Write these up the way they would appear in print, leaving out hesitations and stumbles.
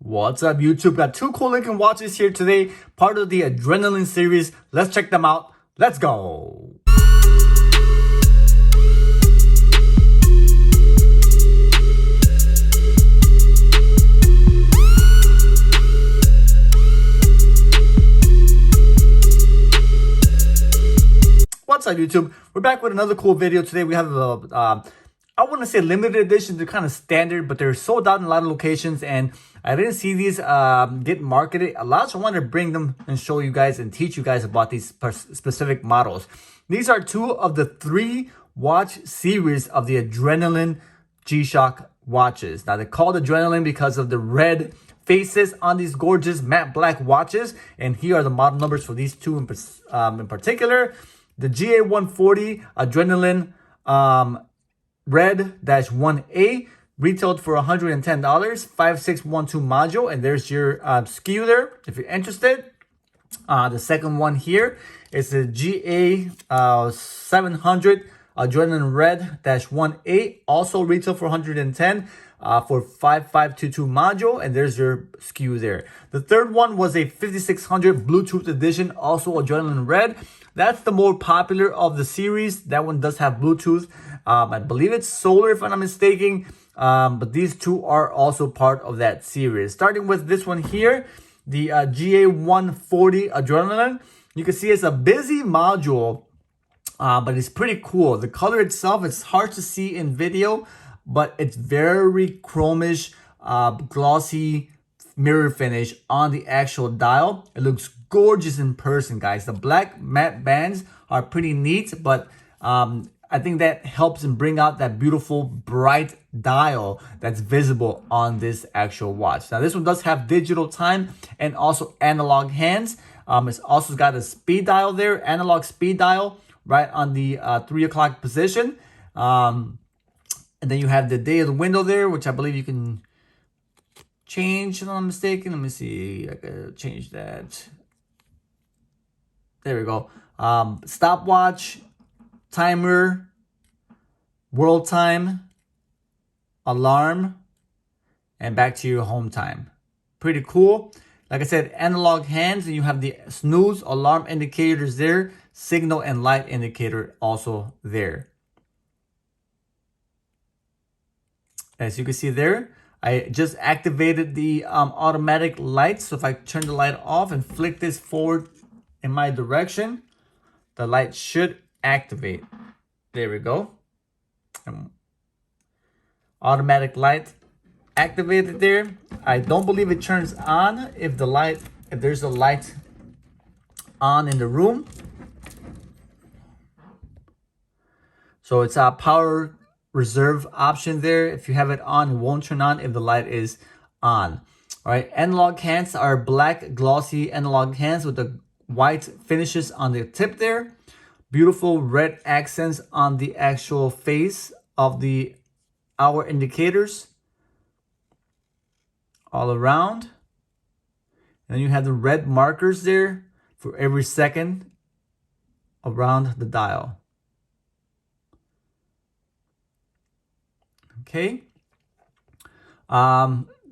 What's up, YouTube? Got two cool looking watches here today, part of the Adrenaline series. Let's check them out. Let's go. What's up, YouTube? We're back with another cool video. Today we have a I want to say limited edition. They're kind of standard, but they're sold out in a lot of locations, and I didn't see these get marketed a lot, so I wanted to bring them and show you guys and teach you guys about these specific models. These are two of the 3 watch series of the Adrenaline G-Shock watches. Now, they're called Adrenaline because of the red faces on these gorgeous matte black watches, and here are the model numbers for these two in particular. The GA140 Adrenaline Red-1A retailed for $110, 5612 module, and there's your SKU there if you're interested. The second one here is the GA700 Adrenaline Red-1A, also retail for $110 for 5522 module, and there's your SKU there. The third one was a 5600 Bluetooth edition, also Adrenaline Red. That's the more popular of the series. That one does have Bluetooth. I believe it's solar if I'm not mistaken, but these two are also part of that series. Starting with this one here, the GA140 Adrenaline. You can see it's a busy module, but it's pretty cool. The color itself, it's hard to see in video, but it's very chromish, glossy mirror finish on the actual dial. It looks gorgeous in person, guys. The black matte bands are pretty neat, but I think that helps and bring out that beautiful bright dial that's visible on this actual watch. Now, this one does have digital time and also analog hands. It's also got a speed dial there, analog speed dial right on the 3 o'clock position. And then you have the day of the window there, which I believe you can change, if I'm not mistaken. Let me see. I gotta change that. There we go. Stopwatch, timer, world time, alarm, and back to your home time. Pretty cool. Like I said, analog hands, and you have the snooze, alarm indicators there, signal and light indicator also there. As you can see there, I just activated the automatic light. So if I turn the light off and flick this forward in my direction, the light should activate. There we go. Automatic light activated there. I don't believe it turns on if there's a light on in the room. So it's a power reserve option there. If you have it on, it won't turn on if the light is on. All right, analog hands are black glossy analog hands with the white finishes on the tip there. Beautiful red accents on the actual face of the hour indicators all around. And you have the red markers there for every second around the dial. Okay.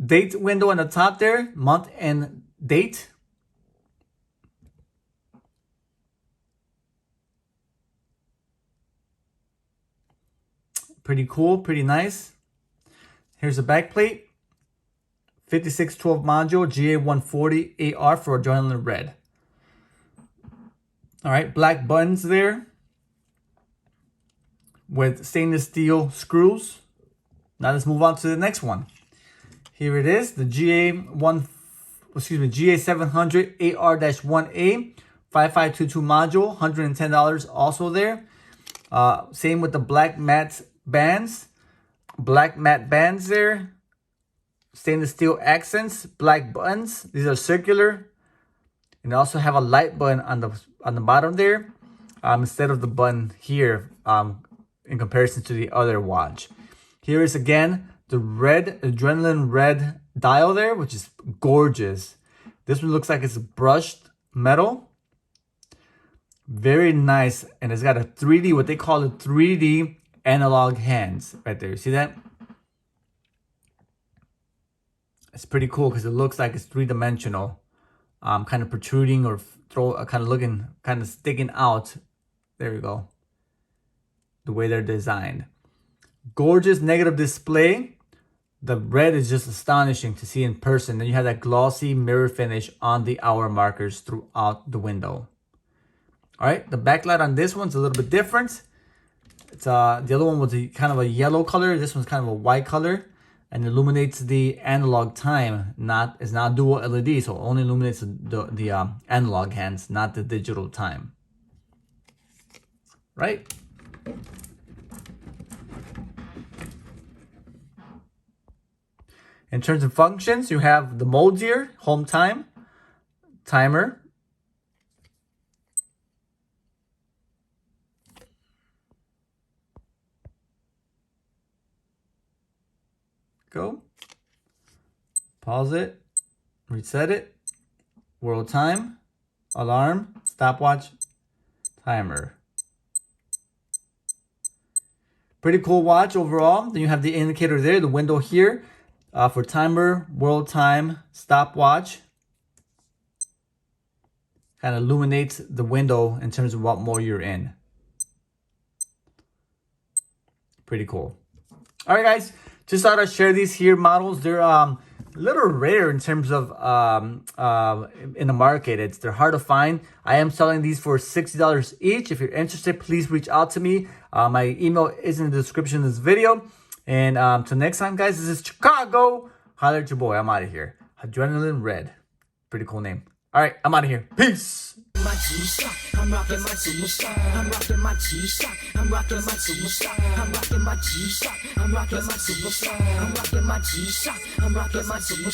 Date window on the top there, month and date. Pretty cool, pretty nice. Here's the back plate. 5612 module, GA140AR for Adrenaline Red. All right, black buttons there with stainless steel screws. Now let's move on to the next one. Here it is, the GA700AR-1A, 5522 module, $110 also there. Same with the black matte bands. Black matte bands there. Stainless steel accents, black buttons. These are circular. And they also have a light button on the bottom there. Instead of the button here in comparison to the other watch. Here is again the red Adrenaline Red dial there, which is gorgeous. This one looks like it's brushed metal. Very nice. And it's got a 3D, what they call a 3D analog hands right there. You see that? It's pretty cool because it looks like it's three-dimensional, kind of protruding or kind of looking, kind of sticking out. There we go. The way they're designed. Gorgeous negative display. The red is just astonishing to see in person. Then you have that glossy mirror finish on the hour markers throughout the window. All right, the backlight on this one's a little bit different. It's the other one was kind of a yellow color. This one's kind of a white color, and illuminates the analog time. It's not dual LED, so it only illuminates the analog hands, not the digital time. Right? In terms of functions, you have the modes here: home time, timer, go, pause it, reset it, world time, alarm, stopwatch, timer. Pretty cool watch overall. Then you have the indicator there, the window here for timer, world time, stopwatch. Kind of illuminates the window in terms of what mode you're in. Pretty cool. All right, guys. Just thought I'd share these here models. They're a little rare in terms of in the market. They're hard to find. I am selling these for $60 each. If you're interested, please reach out to me. My email is in the description of this video. And till next time, guys, this is Chicago. Holler at your boy. I'm out of here. Adrenaline Red. Pretty cool name. All right, I'm out of here. Peace. My G-Shock, I'm rocking my G-Shock, I'm rocking my G-Shock, I'm rocking my G-Shock, I'm rocking my G-Shock, I'm rocking my G-Shock, I'm rocking my G-Shock, I'm rocking my G-Shock.